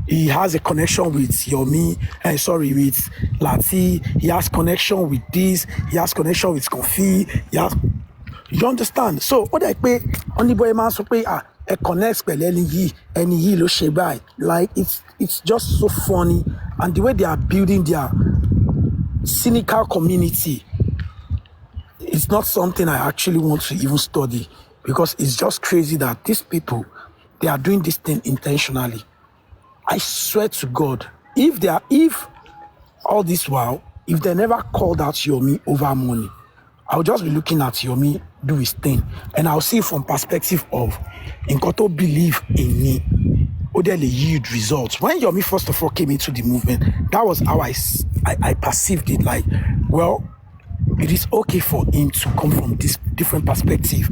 [SPEAKER 5] He has a connection with Yomi, with Lati. He has connection with this. He has connection with Kofi. You understand? So what I pay only boy man so pay a connects any lo shebai. Like it's just so funny, and the way they are building their cynical community, it's not something I actually want to even study, because it's just crazy that these people, they are doing this thing intentionally. I swear to God, if all this while, if they never called out Yomi over money, I'll just be looking at Yomi do his thing, and I'll see from perspective of Nkoto believe in me, Odele yield results. When Yomi first of all came into the movement, that was how I perceived it. Like, well, it is okay for him to come from this different perspective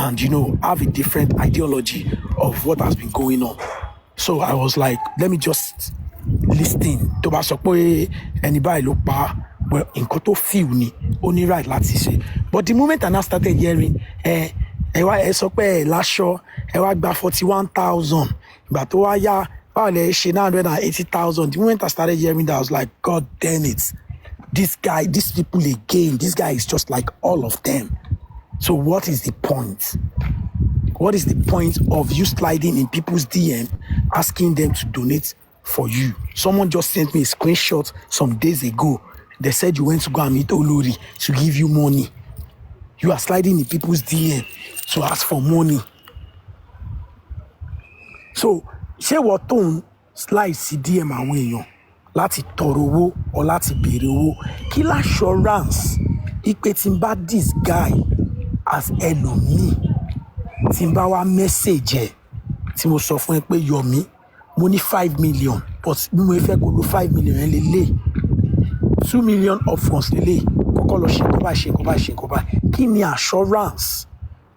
[SPEAKER 5] and have a different ideology of what has been going on. So I was like, let me just listen. To ba sọ pé anybody look pa, well, nǹkan tó feel ni, only right láti ṣe. But the moment I now started hearing, ẹ sọ pé ẹ láṣọ, ẹ wá gba 41,000, ìgbà tó wá yá, báwo lẹ ṣe 980,000. The moment I started hearing that, I was like, God damn it. this guy, these people again, this guy is just like all of them. So what is the point? What is the point of you sliding in people's DM, asking them to donate for you? Someone just sent me a screenshot some days ago. They said you went to go and meet Olori to give you money. You are sliding in people's DM to ask for money. So, ṣé wọ́n tó ń slide sí DM àwọn èèyàn láti tọrọ owó or láti béèrè owó? Kí l'assurance ipe tí n bá this guy as ẹlòmíì tí n bá wá message ẹ̀ tí mo sọ fún ẹ pé Yomi mo ní 5 million but bí mo fẹ́ kó lo 5 million ẹ lélẹ̀ 2 million upfront lélẹ̀ kọ́kọ́ lọ ṣe nǹkan báyìí kí ni assurance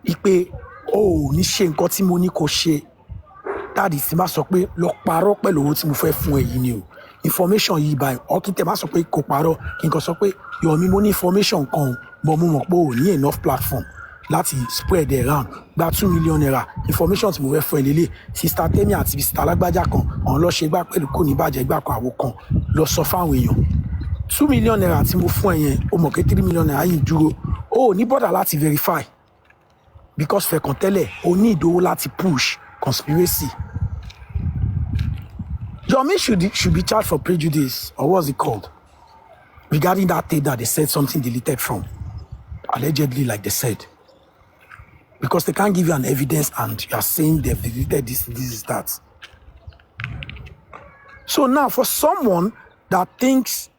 [SPEAKER 5] ipe o ò ní ṣe nǹkan tí mo ní kó ṣe dáàdì tí má sọ pé lọ parọ́ pẹ̀lú owó tí mo fẹ́ fún ẹ yìí ni o information yìí báyìí ọkì tẹ má sọ pé kò parọ́ kí n kàn sọ pé Yomi mo ní information kan but mo mọ̀ pé o ní enough platform láti spread it around gba 2 million naira information tí mo fẹ́ fún ẹ lélẹ̀ sista Temi àti sista alágbájá kan ọ̀hún lọ ṣe gbá pẹ̀lú kò ní bàjẹ́ gbà kan àwo kan lọ sọ fáwọn èèyàn 2 million naira tí mo fún ẹ yẹn o mọ̀ pé 3 million naira yìí dúró o ò ní bọ́dà láti verify because fẹ̀kàn tẹ́lẹ̀ o ní ìdówó láti push conspiracy. Yomi should be charged for prejudice, or what's it called? Regarding that thing that they said something deleted from. Allegedly, like they said. Because they can't give you an evidence and you are saying they've deleted this, that. So now, for someone that thinks,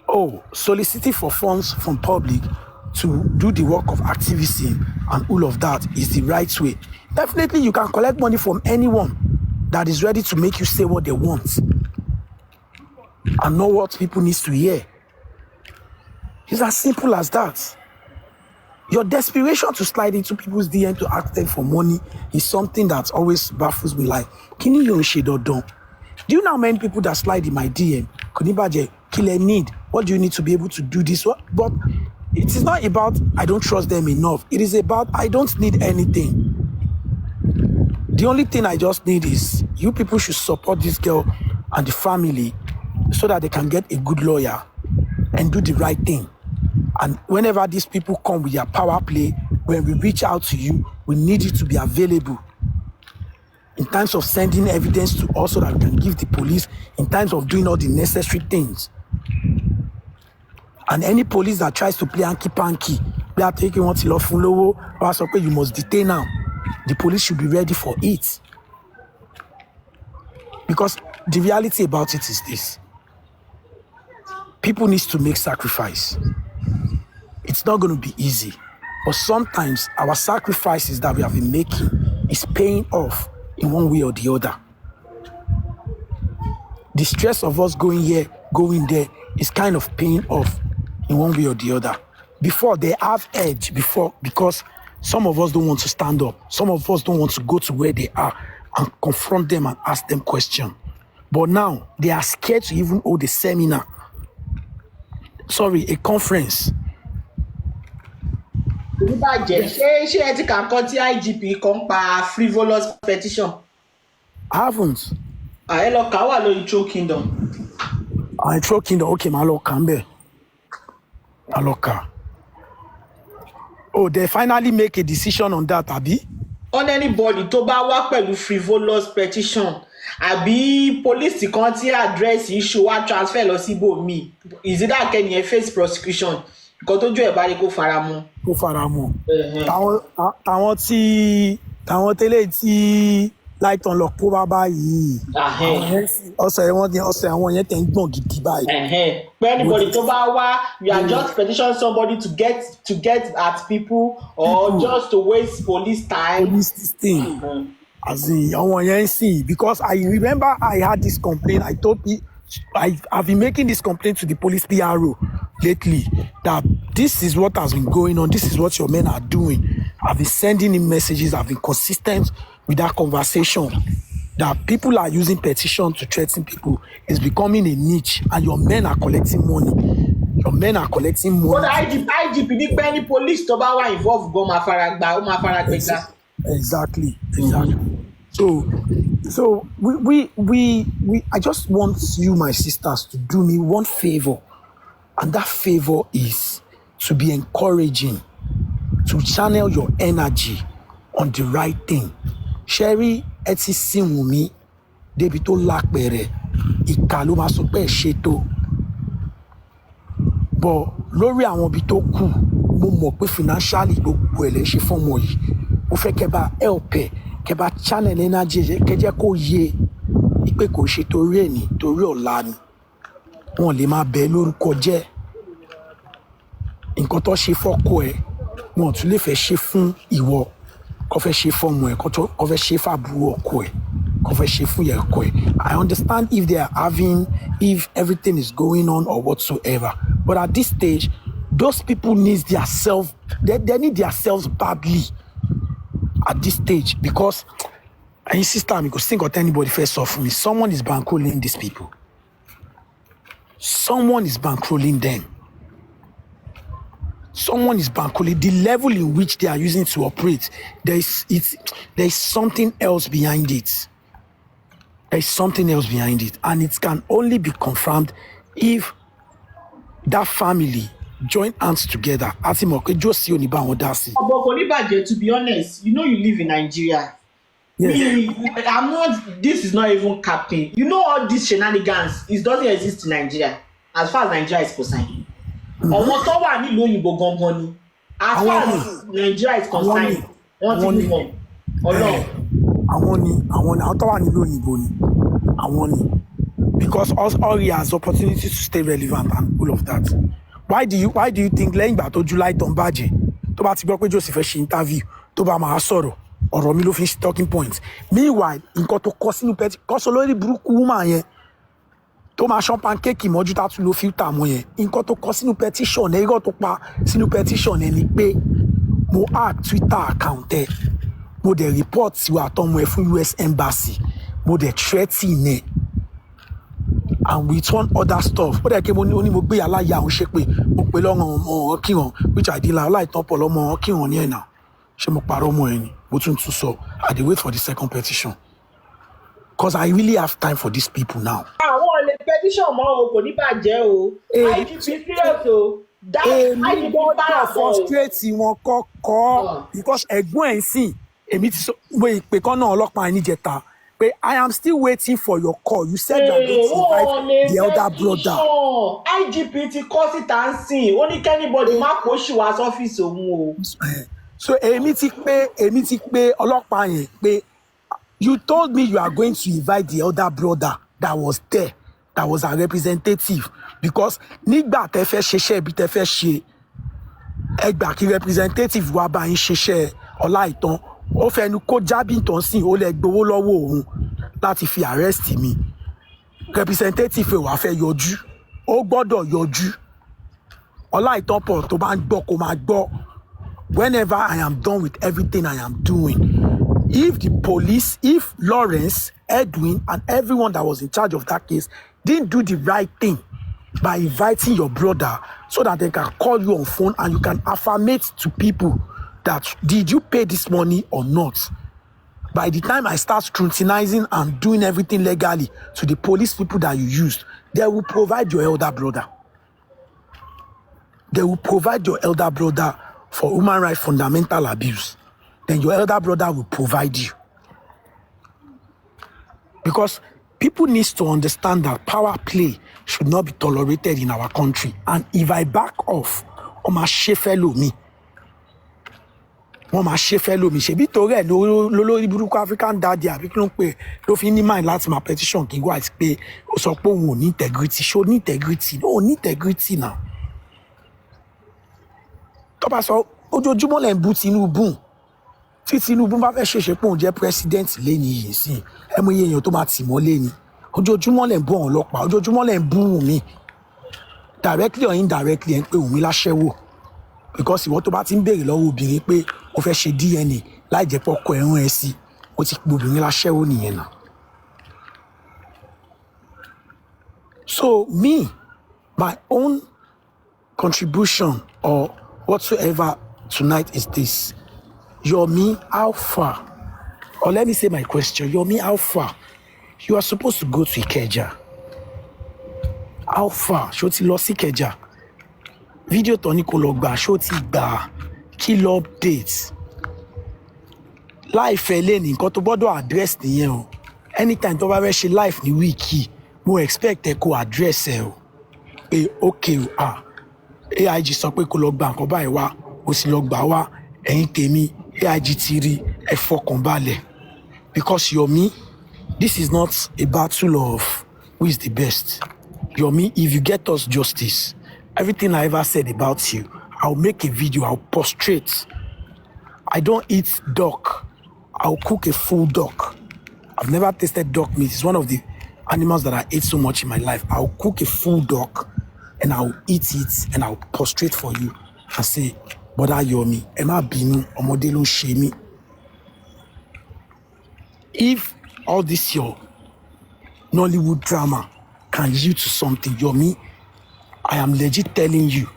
[SPEAKER 5] oh, soliciting for funds from public to do the work of activism and all of that is the right way. Definitely, you can collect money from anyone that is ready to make you say what they want and know what people need to hear. It's as simple as that. Your desperation to slide into people's DM to ask them for money is something that always baffles me. Like, kini yon ṣe dandan? Do you know how many people that slide in my DM? Konibaje, kile need? What do you need to be able to do this? But it is not about I don't trust them enough. It is about I don't need anything. The only thing I just need is you people should support this girl and the family so that they can get a good lawyer and do the right thing. And whenever these people come with their power play, when we reach out to you, we need you to be available. In terms of sending evidence to us so that we can give the police, in terms of doing all the necessary things. And any police that tries to play hanky-panky, they are taking what you love from low, you must detain now. The police should be ready for it. Because the reality about it is this. People need to make sacrifice. It's not going to be easy. But sometimes our sacrifices that we have been making is paying off in one way or the other. The stress of us going here, going there is kind of paying off in one way or the other. Before, they have edge because some of us don't want to stand up. Some of us don't want to go to where they are and confront them and ask them questions. But now, they are scared to even hold a seminar. Sorry, a conference.
[SPEAKER 6] ṣé ẹ ti kà ń kọ́ tí IGP kan pa frivolous petition?
[SPEAKER 5] I haven't.
[SPEAKER 6] Ẹ lọ kà wà lórí True Kingdom.
[SPEAKER 5] True Kingdom, okay, màá lọ kà ń bẹ̀. Màá lọ kà. Oh, they finally make a decision on that, abi?
[SPEAKER 6] On anybody tó bá wá pẹ̀lú frivolous petition àbí police kan tí address issue wá transfer lọ sí ibòmíì, is it that kẹ́ni ẹ face prosecution? Nǹkan tójú ẹ̀ bá rí kó fara mọ́.
[SPEAKER 5] Kó fara mọ́. Táwọn tẹ́lẹ̀ tí láìtàn lọ kó bá báyìí. Ọ̀sẹ̀ àwọn yẹn tẹ̀ ń gbọ̀n gidi báyìí.
[SPEAKER 6] But anybody tó bá wá, you are just petition somebody to get at people or just to waste police time.
[SPEAKER 5] Police thing. As in, àwọn yẹn sì, because I remember I had this complaint. I told people, I've been making this complaint to the police PRO lately that this is what has been going on. This is what your men are doing. I've been sending in messages. I've been consistent with that conversation that people are using petition to threaten people. It's becoming a niche, and your men are collecting money. Your men are collecting money.
[SPEAKER 6] But IGP ní pé any police tó bá wà involved go máa fara gbégbá.
[SPEAKER 5] Exactly. So we I just want you, my sisters, to do me one favor And that favor is to be encouraging, to channel your energy on the right thing. Sherry, eti sin Wumi, débi tó lápẹ̀rẹ̀, ìkà ló máa sọ pé ẹ ṣe tó. But lórí àwọn ibi tó kù, mo mọ̀ pé financially gbogbo ẹ̀ lè ṣe fún ọmọ yìí. Mo fẹ́ kẹ́ bá help ẹ̀, kẹ́ bá channel energy ẹ̀, kẹ́ jẹ́ kó yé pé kò ṣe torí ẹ̀ ní, torí ọ̀la ni. Wọ́n lè máa bẹ̀ lórúkọ jẹ́. Nǹkan tó ṣe fọ́kọ ẹ̀, wọn ò tún lè fẹ́ ṣe fún ìwọ. Kó fẹ́ ṣe fọ́mọ ẹ̀, kó fẹ́ ṣe fàbúrò ọkọ ẹ̀, kó fẹ́ ṣe fún ìyá ọkọ ẹ̀. I understand if everything is going on or whatsoever. But at this stage, those people need their self, they need their selves badly at this stage because I insist on me because think of anybody first off for me. Someone is bankrolling these people. Someone is bankrolling them. Someone is bankrolling the level in which they are using to operate. There is something else behind it. There is something else behind it, and it can only be confirmed if that family join hands together.
[SPEAKER 6] To be honest, you know you live in Nigeria.
[SPEAKER 5] Yes.
[SPEAKER 6] This is not even capping. You know all these shenanigans, it doesn't exist in Nigeria as far as Nigeria is concerned. Ọmọ tó wà nílùú òyìnbó gangan ni. As far as Nigeria is concerned, wọ́n ti mú wọn. Ọlọ́run.
[SPEAKER 5] Àwọn tó wà nílùú òyìnbó ni. Àwọn ni. Because all he has opportunities to stay relevant and all of that. Why do you think lẹ́yìn ìgbà tó July tó ń bàjẹ́ tó bá ti gbọ́ pé Joseph fẹ́ ṣe interview tó bá máa sọ̀rọ̀ ọ̀rọ̀ mi ló fi ń talking points. Meanwhile nǹkan tó kọ sínú pẹ́ẹ́tì kọ́sọ lórí burúkú woman yẹn tó máa ṣán pancake mọ́jú tá tún lo filter mọ́ yẹn nǹkan tó kọ sínú petition ẹ̀ irọ́ tó pa sínú petition ẹ̀ ni pé mo hack Twitter account ẹ̀ mo dẹ̀ report tiwa àtọmọ ẹ̀ fún US Embassy mo dẹ̀ threaten ẹ̀ and with one other stuff ó dẹ̀ ké mo ní mo gbé aláya àwọn ṣe pé mo pè lọ́rùn ọmọ wọn kí wọn which I did la aláìtàn pọ̀ lọ́mọ wọn kí wọn ní ẹ̀nà ṣé mo parọ́ mọ́ ẹ ni mo tún sọ I dey wait for the second petition because I really have time for these people now.
[SPEAKER 6] Àwọn olè petition mọ́ o kò ní bàjẹ́ o IGP serious o that IGP
[SPEAKER 5] gbọ́dọ̀ frustrate wọn kọ́kọ́ because ẹ̀gbọ́n ẹ̀ ń sìn èmi ti sọ pé ìpè kan náà ọlọ́pàá ẹ̀ níjẹta pé I am still waiting for your call. You said you are going to invite the elder brother.
[SPEAKER 6] IGP ti kọ́ síta ń sìn ó ní kẹ́nìbọ̀dì má kó ṣì wá sọ́fíìsì òun o.
[SPEAKER 5] So èmi ti pé ọlọ́pàá yẹn pé you told me you are going to invite the elder brother that was there, that was a representative because nígbà tẹ́ fẹ́ ṣiṣẹ́ ibi tẹ́ fẹ́ ṣe ẹgbà kí representative wá bá yín ṣiṣẹ́ Ọláìtàn ó fẹnu kó Jábìntàn sìn ó lè gbowó lọ́wọ́ òun láti fi arrest mi representative wá fẹ́ yọjú ó gbọ́dọ̀ yọjú Ọláìtàn pọ̀ tó bá ń gbọ́ kó máa gbọ́ whenever I am done with everything I am doing if the police if Lawrence Edwin and everyone that was in charge of that case didn't do the right thing by inviting your brother so that they can call you on phone and you can affirmate to people that did you pay this money or not. By the time I start scrutinizing and doing everything legally to the police people that you used, they will provide your elder brother. They will provide your elder brother for human rights fundamental abuse. Then your elder brother will provide you. Because people need to understand that power play should not be tolerated in our country. And if I back off, Oma Shefelo me. Wọ́n máa ṣe fẹ́ lómi ṣe bí torí ẹ̀ lórí burúkú African daddy àbí kí ló ń pè ló fi ní mind láti máa petition King White pé ó sọ pé òun ò ní integrity ṣó ní integrity no ní integrity náà. Tó bá sọ ojoojúmọ́ lẹ́ ń bú Tinubu tí Tinubu bá fẹ́ ṣèṣe pé òun jẹ́ president lẹ́ni yìí sí ẹ mú iye èèyàn tó máa tì mọ́ lẹ́ni ojoojúmọ́ lẹ́ ń bú àwọn ọlọ́pàá ojoojúmọ́ lẹ́ ń bú Wùmí directly or indirectly ẹ̀ ń pè Wùmí láṣẹ́wò because ìwọ tó bá ti ń béèrè lọ́wọ́ obìnrin pé ó fẹ́ ṣe DNA láì jẹ́ pé ọkọ ẹ̀rún ẹ̀ sí ó ti pe obìnrin láṣẹ́wó nìyẹn náà. So me, my own contribution or whatsoever tonight is this. Yomi, how far? Or let me say my question. Yomi, how far? You are supposed to go to Ikeja. How far? Ṣó ti lọ sí Ikeja? Fídíò tó ní kó lọ gbà ṣó ti gbà kí lọ update. Láìfẹ́ lé ní nǹkan tó gbọ́dọ̀ address nìyẹn o. Anytime tó bá fẹ́ ṣe life ní wíìkì, mo expect ẹ kó address ẹ o. Pé okay o, AIG sọ pé kó lọ gba nǹkan báyìí wá, ó sì lọ gbà wá, ẹ̀yin tèmi, AIG ti rí, ẹ fọkàn balẹ̀. Because Yomi, this is not a battle of who is the best. Yomi, if you get us justice, everything I ever said about you, I'll make a video, I'll prostrate. I don't eat duck. I'll cook a full duck. I've never tasted duck meat. It's one of the animals that I ate so much in my life. I'll cook a full duck and I'll eat it and I'll prostrate for you and say, Bọ́dá Yomi, ẹ má bínú, ọmọdé ló ń ṣe mí. If all this your Nollywood drama can yield to something, Yomi, I am legit telling you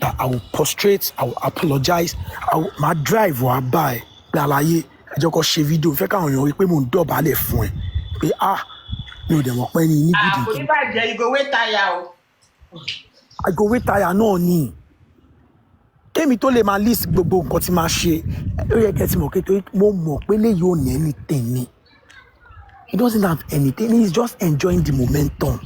[SPEAKER 5] that I will prostrate, I will apologize, my drive will buy. Lálàyé ẹjọ́ kọ́ ṣe fídíò fẹ́ káwọn èèyàn rí pé mò ń dọ̀bálẹ̀ fún ẹ pé mi ò dẹ̀ mọ̀ pé ní gidi.
[SPEAKER 6] Kò ní bàjẹ́ you go wait tire o.
[SPEAKER 5] I go wait tire náà ni. Kémi tó lè máa list gbogbo nǹkan tí máa ṣe ó yẹ kẹ́ ti mọ̀ pé torí mo mọ̀ pé léyìí ò ní anything ni. He doesn't have anything, he's just enjoying the momentum.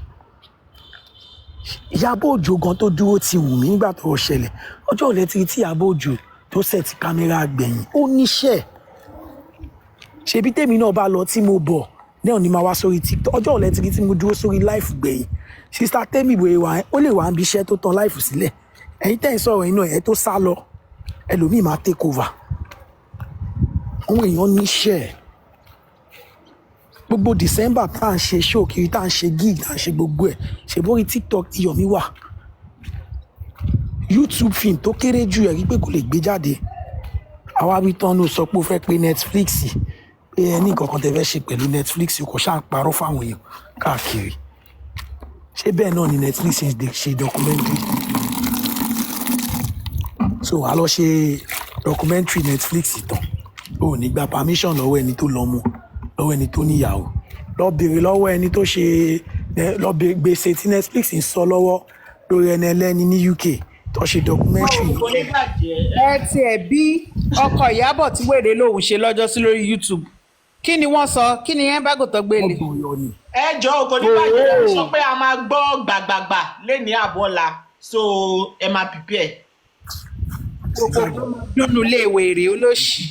[SPEAKER 5] Ìyábọ̀ Òjó gan tó dúró ti wù mí nígbà tó ṣẹlẹ̀ ọjọ́ òlẹ̀ tí Ìyábọ̀ Òjó tó sẹ̀tì kámẹ́rà gbẹ̀yìn ó níṣẹ́. Ṣebí tèmi náà bá lọ tí mo bọ̀ náà ni máa wá sórí TikTok ọjọ́ òlẹ̀ tí mo dúró sórí láìfù gbẹ̀yìn sista tẹ́mi ìwé wa ó lè wá ń bí iṣẹ́ tó tan láìfù sílẹ̀ ẹ̀yin tẹ́ ń sọ̀rọ̀ iná ẹ̀ tó sá lọ ẹlòmíì máa take over. Àwọn èèyàn níṣẹ́ gbogbo December tá à ń ṣe show kiri tá à ń ṣe gig tá à ń ṣe gbogbo ẹ̀ ṣe bórí TikTok tí Yomi wà. YouTube film tó kéré jù ẹ̀rí pé kò lè gbé jáde àwa wí tán ló sọ pé ó fẹ́ pé Netflix pé ẹni kankan tẹ́ fẹ́ ṣe pẹ̀lú Netflix kò ṣáà parọ́ fáwọn èèyàn káàkiri ṣé bẹ́ẹ̀ náà ni Netflix ṣe documentary so a lọ ṣe documentary Netflix tán o ò ní gba permission lọ́wọ́ ẹni tó lọ mú lọ́wọ́ ẹni tó níyàwó lọ béèrè lọ́wọ́ ẹni tó ṣe lọ gbèsè tí Netflix ń sọ lọ́wọ́ lórí ẹni ẹlẹ́ni ní UK tó ṣe documentary.
[SPEAKER 7] Ẹ tiẹ̀ bí ọkọ Ìyábọ̀ tí wèrè lòun ṣe lọ́jọ́ sí lórí YouTube kí ni wọ́n sọ kí ni Embargo tó gbélé.
[SPEAKER 6] Ẹ jọ̀ọ́ kò ní bàjẹ́ sọ pé a máa gbọ́ gbàgbàgbà lẹ́ni àbọ̀là so ẹ máa prepare.
[SPEAKER 7] Gbogbo dúnú lé wèrè olóṣì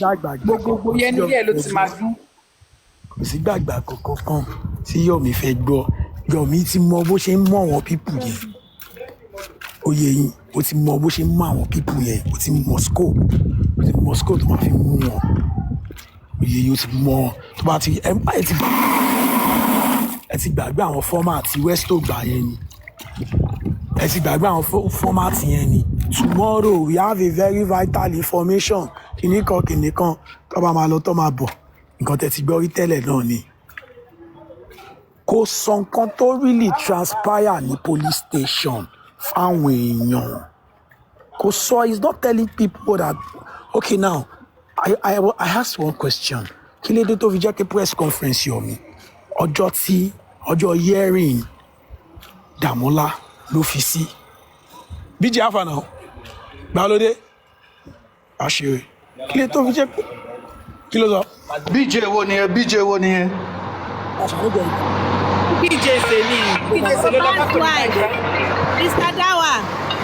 [SPEAKER 7] gbogbo yẹn nílé ẹ̀ ló ti máa dún.
[SPEAKER 5] Kò sí gbàgbà kankan tí Yomi fẹ́ gbọ́ Yomi ti mọ bó ṣe ń mọ àwọn pípù yẹn oyè yín o ti mọ bó ṣe ń mọ àwọn pípù yẹn o ti mọ scope tó máa fi mú wọn oyè yín o ti mọ tó bá ti ẹ ti gbàgbé àwọn fọ́màtì Westo gbà yẹn ni ẹ ti gbàgbé àwọn fọ́màtì yẹn ni tomorrow we have a very vital information kìnìkan tó bá máa lọ tó máa bọ̀ nǹkan tẹ́ ti gbọ́ rí tẹ́lẹ̀ náà ni kò sọ nǹkan tó really transpire ní police station fáwọn èèyàn kò sọ he's not telling people that okay now I ask one question kí ló dé tó fi jẹ́ pé press conference Yomi ọjọ́ hearing Dàmọ́lá ló fi sí bíjì àfànà gbàlódé àṣírí kí ló tó fi jẹ́ pé kí ló sọ.
[SPEAKER 1] BJ wo ni ẹ
[SPEAKER 7] BJ ṣe ní
[SPEAKER 3] Mohbad's wife Mr. Dawa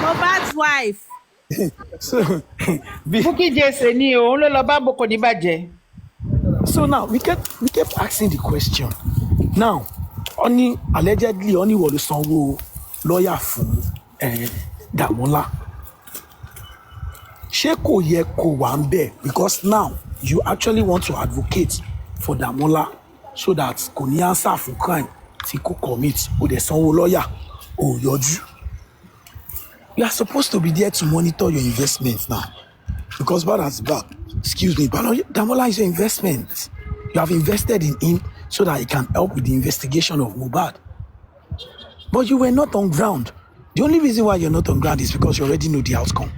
[SPEAKER 3] Mohbad's wife.
[SPEAKER 7] Bukky Jesse ní òun ló lọ bá Boko ní bàjẹ́.
[SPEAKER 5] So now we kept asking the question now allegedly wọ́n ló sanwó lọ́ọ̀yà fún Dàmọ́lá ṣé kò yẹ kó wà ń bẹ̀ because now you actually want to advocate for Dàmọ́lá so that kò ní answer fún crime tí kò commit o dẹ̀ sanwó lọ́ọ̀yà ò yọjú. You are supposed to be there to monitor your investments now because bad as bad excuse me but Dàmọ́lá is your investment. You have invested in him so that he can help with the investigation of Mohbad. But you were not on ground. The only reason why you're not on ground is because you already know the outcome.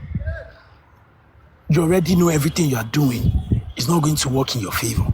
[SPEAKER 5] You already know everything you are doing is not going to work in your favor.